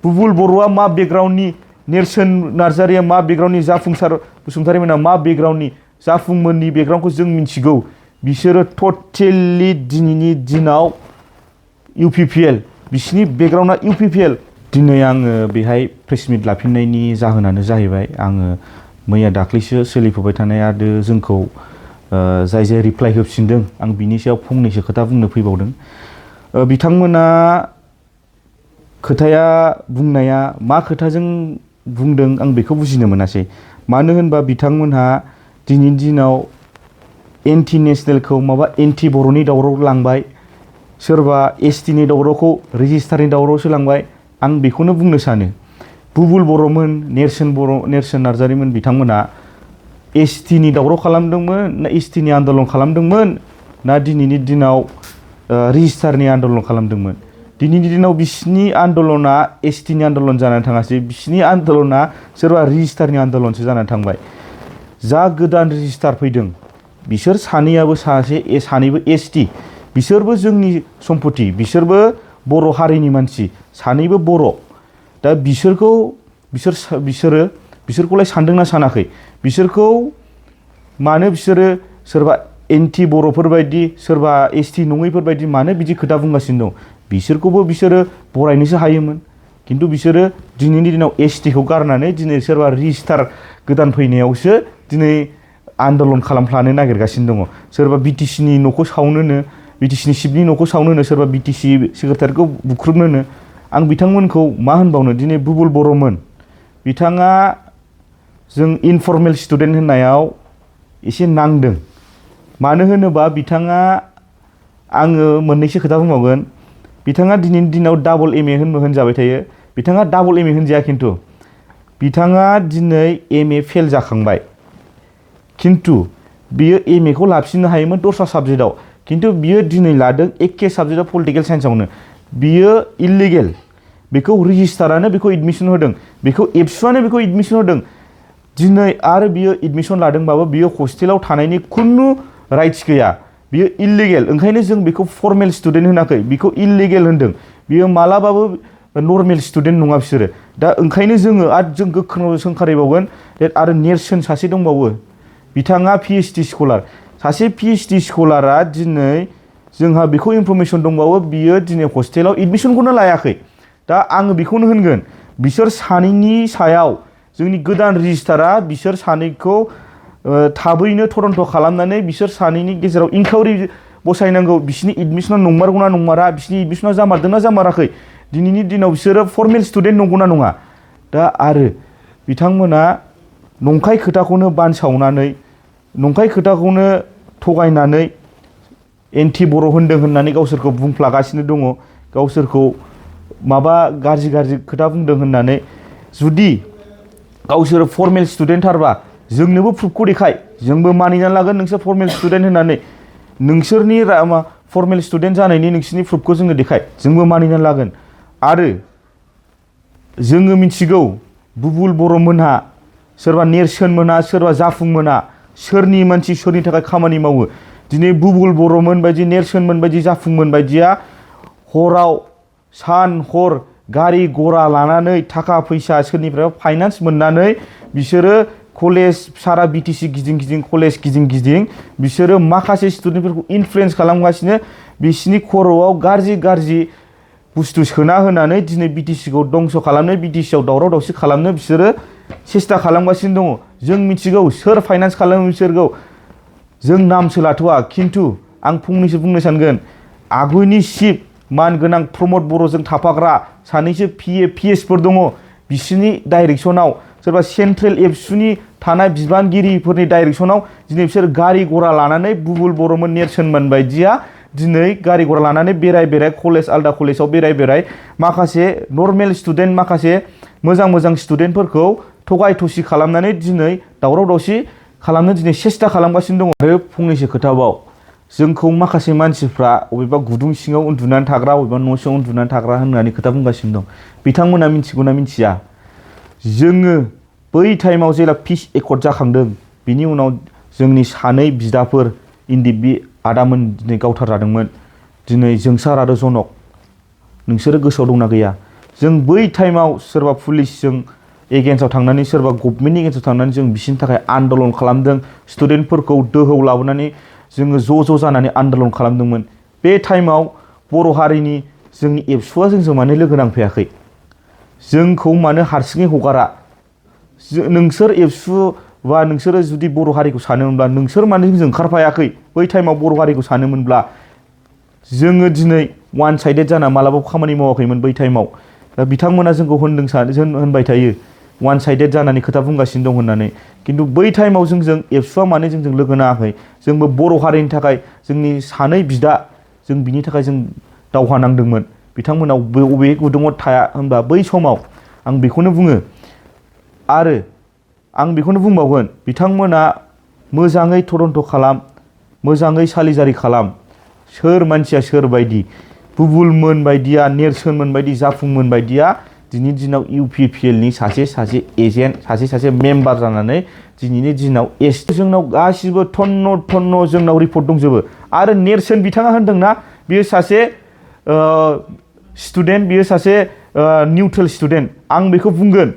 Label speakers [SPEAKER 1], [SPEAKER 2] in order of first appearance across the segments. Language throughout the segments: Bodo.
[SPEAKER 1] बुबुल बर'आ मा बेकग्राउन्डनि, नेरसोन नार्जारिया मा बेकग्राउन्डनि, जाफुंसार बसुमतारिमोना मा बेकग्राउन्डनि, जाफुंमोननि बेकग्राउन्डखौ जों मिथिगौ। बिसोरो टटेलि दिनैनि दिनाव UPPL, बिसिनि बेकग्राउन्डआ UPPL। दिनै आङो बेहाय प्रेस मिट लाफिननायनि जाहोनानो जाहैबाय आङो मैया दाख्लैसो सोलिफुबाय थानाय आरो जोंखौ जाय रिप्लाइ होफिनदों आं बिनि सायाव फंनैसो खोथा बुंनो फैबावदों। बिथांमोना खोथाया बुंनाया मा खोथाजों बुंदों आं बेखौ बुजिनो मोनासै। मानो होनबा बिथांमोनहा दिनैनि दिनाव एन्टि नेसनेलखौ माबा एन्टि बर'नि दावराव लांबाय, सोरबा STनि दावरावखौ रेजिस्टारनि दावरावसो लांबाय। आं बेखौनो बुंनो सानो, बुबुल बर'मोन, नेरसोन नार्जारिमोन बिथांमोना STनि दावराव खालामदोंमोन ना STनि आन्दलन खालामदोंमोन ना दिनैनि दिनाव रेजिस्टारनि आन्दलन खालामदोंमोन। दिनैनि दिनाव बिसिनि आन्दलना STनि आन्दलन जानानै थाङासै, बिसिनि आन्दलना सोरबा रेजिस्टारनि आन्दलनसो जानानै थांबाय। जा गोदान रेजिस्टार फैदों बिसोर सानैबो ST, बिसोरबो जोंनि सम्पति, बिसोरबो बर' हारिनि मानसि, सानैबो बर'। दा बिसोरखौलाय सानदोंना सानाखै? बिसोरखौ मानो बिसोरो सोरबा एन्टि बर'फोर बायदि, सोरबा ST नङैफोर बायदि मानो बिदि खोथा बुंगासिनो दं? बिसोरखौबो बिसोरो बरायनोसो हायोमोन, खिन्थु बिसोरो दिनैनि दिनाव STखौ गारनानै दिनै सोरबा रेजिस्टार गोदान फैनायावसो दिनै आन्दलन खालामफ्लानो नागिरगासिनो दङ। सोरबा BTCनि न'खौ सावनोनो, BTCनि सिपनि न'खौ सावनोनो, सोरबा BTC सेक्रेटारिखौ बुख्रुबनोनो। आं बिथांमोनखौ मा होनबावनो? दिनै बुबुल बर'मोन बिथाङा जों इनफर्मेल स्टुडेन्ट होननायाव एसे नांदों। मानो होनोबा बिथाङा, आङो मोननैसो खोथा बुंबावगोन, बिथाङा दिनैनि दिनाव डाबल MA होनजाबाय थायो। बिथाङा डाबल MA होनजाया, खिन्थु बिथाङा दिनै MA फेल जाखांबाय। खिन्थु बियो MAखौ लाफिननो हायोमोन दस्रा साबजेक्टआव, खिन्थु बियो दिनै लादों एखे साबजेक्टआव पलिटिकेल साइन्सआवनो। बियो इलिगेल, बेखौ रेजिस्टारानो बेखौ एडमिसन होदों, बेखौ एबसुआनो बेखौ एडमिसन होदों। दिनै आरो बियो एडमिसन लादोंबाबो बियो हस्टेलाव थानायनि खुनु राइट्स गैया, बियो इलिगेल। ओंखायनो जों बेखौ फर्मेल स्टुडेन्ट होनाखै, बेखौ इलिगेल होनदों। बियो मालाबाबो नर्मेल स्टुडेन्ट नङा बिसोरो। दा ओंखायनो जोङो आरो जों गोख्रों सोंखारिबावगोन। आरो नेरसोन सासे दंबावो, बिथाङा PhD स्कलार। सासे PhD स्कलारा दिनै जोंहा बेखौ इनफरमेसन दंबावो, बियो दिनै हस्टेलाव एडमिसनखौनो लायाखै। दा आङो बेखौनो होनगोन, बिसोर सानैनि सायाव जोंनि गोदान रेजिस्टारा बिसोर सानैखौ थाबैनो तदन्त खालामनानै बिसोर सानैनि गेजेराव इनकुवारि बसायनांगौ। बिसिनि एडमिसना नंमारगौना नंमारा, बिसिनि एडमिसना जामारदोंना जामाराखै, दिनैनि दिनाव बिसोरो फर्मेल स्टुडेन्ट नंगौना नङा। दा आरो बिथांमोना नंखाय खोथाखौनो बानसावनानै, नंखाय खोथाखौनो थगायनानै एन्टि बर' होनदों होननानै गावसोरखौ बुंफ्लागासिनो दङ, गावसोरखौ माबा गाज्रि खोथा बुंदों होननानै। जुदि गावसोर फर्मेल स्टुडेन्टथारबा जोंनोबो प्रुफखौ देखाय, जोंबो मानिनानै लागोन नोंसोर फर्मेल स्टुडेन्ट होननानै। नोंसोरनि फर्मेल स्टुडेन्ट जानायनि नोंसोरनि प्रुफखौ जोंनो देखाय, जोंबो मानिनानै लागोन। आरो जोङो मिथिगौ बुबुल बर'मोनहा, सोरबा नेरसोन मोना, सोरबा जाफुं मोना, सोरनि मानसि सोरनि थाखाय खामानि मावो। दिनै बुबुल बर'मोन बायदि, नेरसोनमोन बायदि, जाफुंमोन बायदिया हराव सान हर गारि गरा लानानै, थाखा फैसा सोरनिफ्राय फाइनान्स मोननानै बिसोरो कलेज सारा BTC गिदिं कलेज गिदिं बिसोरो माखासे स्टुडेन्टफोरखौ इनफ्लुयेन्स खालामगासिनो। बिसिनि खर'आव गाज्रि बुस्थु सोना होनानै दिनै BTCखौ दंस' खालामनो, BTCआव दावराव दावसि खालामनो बिसोरो सेस्था खालामगासिनो दङ। जों मिथिगौ सोर फाइनान्स खालामो बिसोरखौ, जों नामसो लाथ'वा, खिन्थु आं फंनैसो बुंनो सानगोन। आगुनि चिफ मानगोनां प्रमद बर'जों थाफाग्रा सानैसो PSफोर दङ, बिसिनि डाइरेक्सनाव, सोरबा सेन्ट्रेल एबसुनि थानाय बिबानगिरिफोरनि डाइरेक्सनाव दिनै बिसोर गारि गरा लानानै, बुबुल बर'मोन नेरसोनमोन बायदिया दिनै गारि गरा लानानै बेराय कलेज आलदा कलेजाव बेराय माखासे नर्मेल स्टुडेन्ट, माखासे मोजां स्टुडेन्टफोरखौ थगाय थसि खालामनानै दिनै दावराव दावसि खालामनो दिनै सेस्था खालामगासिनो दङ। आरो फंनैसो खोथाबाव, जोंखौ माखासे मानसिफ्रा अबेबा गुदुं सिङाव उन्दुनानै थाग्रा, अबेबा न' सिङाव उन्दुनानै थाग्रा होननानै खोथा बुंगासिनो दं। बिथांमोना मिथिगौना मिथिया? जोङो बै टाइमाव जेला पिस एकर्ड जाखांदों, बिनि उनाव जोंनि सानै बिदाफोर इन्दिबि आदामोन दिनै गावथार जादोंमोन। दिनै जोंसार आरो जनक, नोंसोरो गोसोआव दंना गैया? जों बै टाइमाव सोरबा पुलिसजों एगेन्स्टआव थांनानै सोरबा गभर्नमेन्टनि एगेन्स्टआव थांनानै जों बिसोरनि थाखाय आन्दलन खालामदों स्टुडेन्टफोरखौ दोहौ लाबोनानै जोङो ज' जानानै आन्दलन खालामदोंमोन बे टाइमाव बर' हारिनि जोंनि एबसुआ जोंजों मानो लोगो नांफैयाखै जोंखौ मानो हारसिङै हगारा नोंसोर एबसु बा नोंसोरो जुदि बर' हारिखौ सानोमोनब्ला नोंसोर मानो जोंजों ओंखारफायाखै बै टाइमाव बर' हारिखौ सानोमोनब्ला जोङो दिनै वान साइडेड जाना मालाबाबो खामानि मावाखैमोन बै टाइमाव दा बिथांमोना जोंखौ होनबाय थायो वान साइडेड जानानै खोथा बुंगासिनो दं होननानै खिन्थु बै टाइमाव जोंजों एबसुआ मानो जोंजों लोगो नाङाखै जोंबो बर' हारिनि थाखाय जोंनि सानै बिदा जों बिनि थाखाय जों दावहा नांदोंमोन बिथांमोनाव बबे गुदुङाव थाया होनबा बै समाव आं बेखौनो बुङो आरो आं बेखौनो बुंबावगोन बिथांमोना मोजाङै तदन्त खालाम मोजाङै सालिजारि खालाम सोर मानसिया सोर बायदि बुबुलमोन बायदिया नेरसोनमोन बायदि जाफुंमोन बायदिया दिनैनि दिनाव इउपिपिएलनि सासे एजेन्ट सासे मेम्बार जानानै दिनैनि दिनाव जोंनाव गासिबो थन्न जोंनाव रिपर्ट दंजोबो आरो नेरसोन बिथाङा होनदोंना बियो सासे स्टुडेन्ट बियो सासे निउट्रेल स्टुडेन्ट आं बेखौ बुंगोन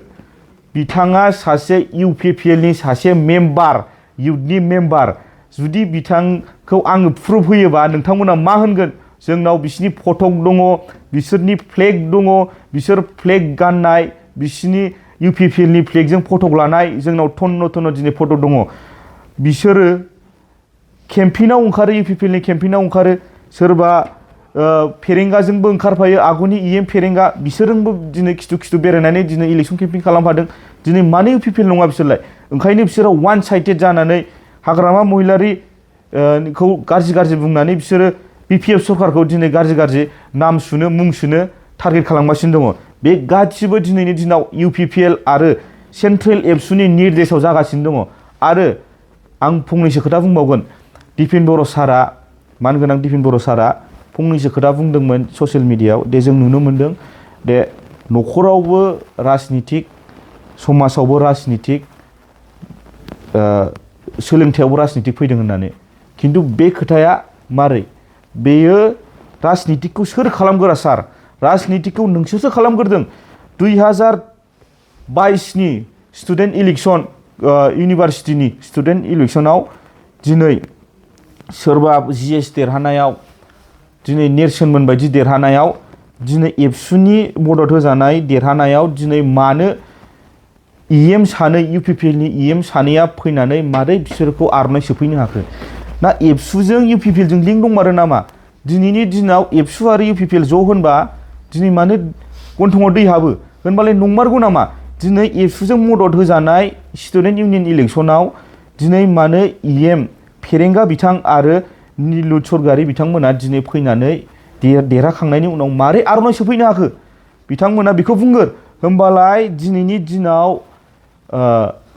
[SPEAKER 1] बिथाङा सासे इउपिपिएलनि सासे मेम्बार इउथनि मेम्बार जुदि बिथांखौ आङो प्रुफ होयोबा नोंथांमोना मा होनगोन जोंनाव बिसिनि फटक दङ बिसोरनि फ्लेग दङ बिसोर फ्लेग गाननाय बिसिनि इउपिपिएलनि फ्लेगजों फटक लानाय जोंनाव थन्न दिनै फटक दङ बिसोरो केम्पिनाव ओंखारो इउपिपिएलनि केम्पिनाव ओंखारो सोरबा फेरेंगाजोंबो ओंखारफायो आगुनि इएम फेरेंगा बिसोरजोंबो दिनै खिथु बेरायनानै दिनै इलेक्सन केम्पिं खालामफादों दिनै मानो इउपिपिएल नङा बिसोरलाय ओंखायनो बिसोरो वान साइडेड जानानै हाग्रामा महिलारि खौ गाज्रि बुंनानै बिसोरो बिपिएफ सरकारखौ दिनै गाज्रि नाम सुनो मुं सुनो टारगेट खालामगासिनो दङ बे गासिबो दिनैनि दिनाव इउपिपिएल आरो सेन्ट्रेल एबसुनि निर्देशआव जागासिनो दङ आरो आं फंनैसो खोथा बुंबावगोन दिपेन बर' सारा मानगोनां दिपेन बर' सारा फंनैसो खोथा बुंदोंमोन ससियेल मिडियायाव दे जों नुनो मोनदों दे न'खरावबो राजनितिक समाजावबो राजनितिक सोलोंथायावबो राजनितिक फैदों होननानै खिन्थु बे खोथाया मारै बेयो राजनितिकखौ सोर खालामगोरा सार राजनितिकखौ नोंसोरसो खालामग्रोदों 2022नि स्टुडेन्ट इलेक्सन इउनिभारसिटिनि स्टुडेन्ट इलेक्सनाव दिनै सोरबा जिएस देरहानायाव दिनै नेरसोनमोन बायदि देरहानायाव दिनै एबसुनि मदद होजानाय देरहानायाव दिनै मानो इएम सानै इउपिपिएलनि इएम सानैया फैनानै मारै बिसोरखौ आर'नाइ सोफैनो हाखो ना एबसुजों इउपिपिएलजों लिंक दंमारो नामा दिनैनि दिनाव एबसु आरो इउपिपिएल ज' होनबा दिनै मानो गन्थङाव दै हाबो होनबालाय नंमारगौ नामा दिनै एबसुजों मदद होजानाय स्टुडेन्ट इउनियन इलेक्सनाव दिनै मानो इएम फेरेंगा बिथां आरो निलुत सरगारि बिथांमोना दिनै फैनानै देरहाखांनायनि उनाव मारै आर'नाइ सोफैनो हाखो बिथांमोना बेखौ बुंगोन होनबालाय दिनैनि दिनाव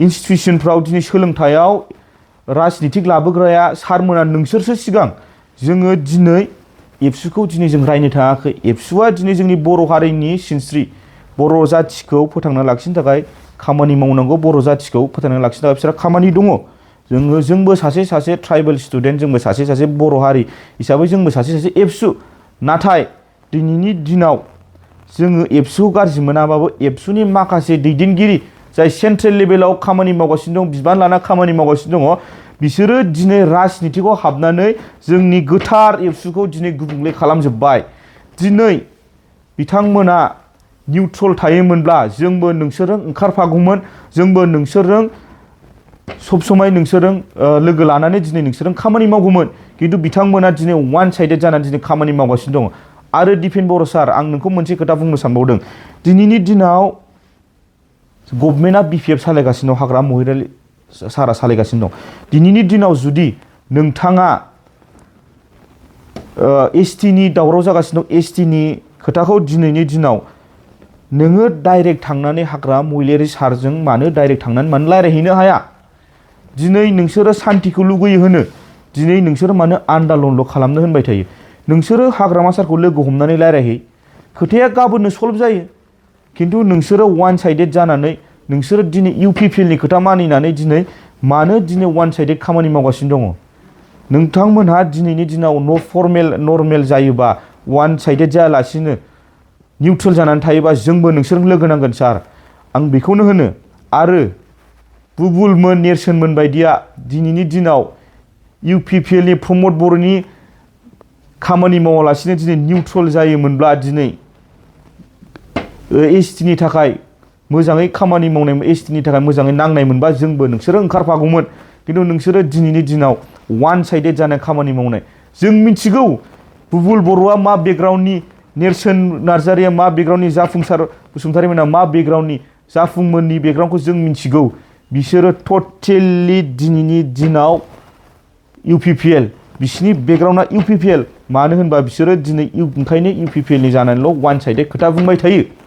[SPEAKER 1] इन्सटिटिउसनफ्राव दिनै सोलोंथायाव राजनितिक लाबोग्राया सारमोना नोंसोरसो सिगां जोङो दिनै एबसुखौ दिनै जों रायनो थाङाखै एबसुआ दिनै जोंनि बर' हारिनि सिनस्रि बर' जाथिखौ फोथांना लाखिनो थाखाय खामानि मावनांगौ बर' जाथिखौ फोथांना लाखिनो थाखाय बिसोरहा खामानि दङ जोंबो सासे ट्राइबेल स्टुडेन्ट जोंबो सासे बर' हारि हिसाबै जोंबो सासे एबसु नाथाय दिनैनि दिनाव जोङो एबसुखौ गाज्रि मोनाबाबो एबसुनि माखासे दैदेनगिरि जाय सेन्ट्रेल लेभेलाव खामानि मावगासिनो दं बिबान लाना खामानि मावगासिनो दङ बिसोरो दिनै राजनितिकआव हाबनानै जोंनि गोथार एबसुखौ दिनै गुबुंले खालामजोब्बाय दिनै बिथांमोना निउट्रल थायोमोनब्ला जोंबो नोंसोरजों ओंखारफागौमोन जोंबो नोंसोरजों सब समाय नोंसोरजों लोगो लानानै दिनै नोंसोरजों खामानि मावगौमोन खिन्थु बिथांमोना दिनै वान साइडेड जानानै दिनै खामानि मावगासिनो दङ आरो दिपेन बर' सार आं नोंखौ मोनसे खोथा बुंनो सानबावदों दिनैनि दिनाव गभर्नमेन्टआ बिपिएफ सालायगासिनो दं हाग्रामा महिलारि सारा सालायगासिनो दं दिनैनि दिनाव जुदि नोंथाङा एसटिनि दावराव जागासिनो दं एसटिनि खोथाखौ दिनैनि दिनाव नोङो डाइरेक्ट थांनानै हाग्रामा महिलारि सारजों मानो डाइरेक्ट थांनानै मानो रायज्लायहैनो हाया दिनै नोंसोरो सान्तिखौ लुगैयो होनो दिनै नोंसोरो मानो आन्दालनल' खालामनो होनबाय थायो नोंसोरो हाग्रामा सारखौ लोगो हमनानै रायज्लायहै खोथाया गाबोननो सल्भ जायो खिन्थु नोंसोरो वान साइडेड जानानै नोंसोरो दिनै इउपिपिएलनि खोथा मानिनानै दिनै मानो दिनै वान साइडेड खामानि मावगासिनो दङ नोंथांमोनहा दिनैनि दिनाव नर्मेल जायोबा वान साइडेड जायालासिनो निउट्रेल जानानै थायोबा जोंबो नोंसोरजों लोगो नांगोन सार। आं बेखौनो होनो। आरो बुबुलमोन नेरसोनमोन बायदिया दिनैनि दिनाव इउपिपिएलनि प्रमद बर'नि खामानि मावालासिनो दिनै निउट्रेल जायोमोनब्ला दिनै एसटिनि थाखाय मोजाङै खामानि मावनाय, एसटिनि थाखाय मोजाङै नांनाय मोनबा जोंबो नोंसोरो ओंखारफागौमोन। खिन्थु नोंसोरो दिनैनि दिनाव वान साइडेड जानाय खामानि मावनाय। जों मिथिगौ बुबुल बर'आ मा बेकग्राउन्डनि, नेरसोन नार्जारिया मा बेकग्राउन्डनि, जाफुंसार बसुमतारिमोना मा बेकग्राउन्डनि, जाफुंमोननि बेकग्राउन्डखौ जों मिथिगौ। बिसोरो टटेलि दिनैनि दिनाव इउपिपिएल, बिसिनि बेकग्राउन्डआ इउपिपिएल। मानो होनबा बिसोरो दिनै ओंखायनो इउपिपिएलनि जानानैल' वान साइडेड खोथा बुंबाय थायो।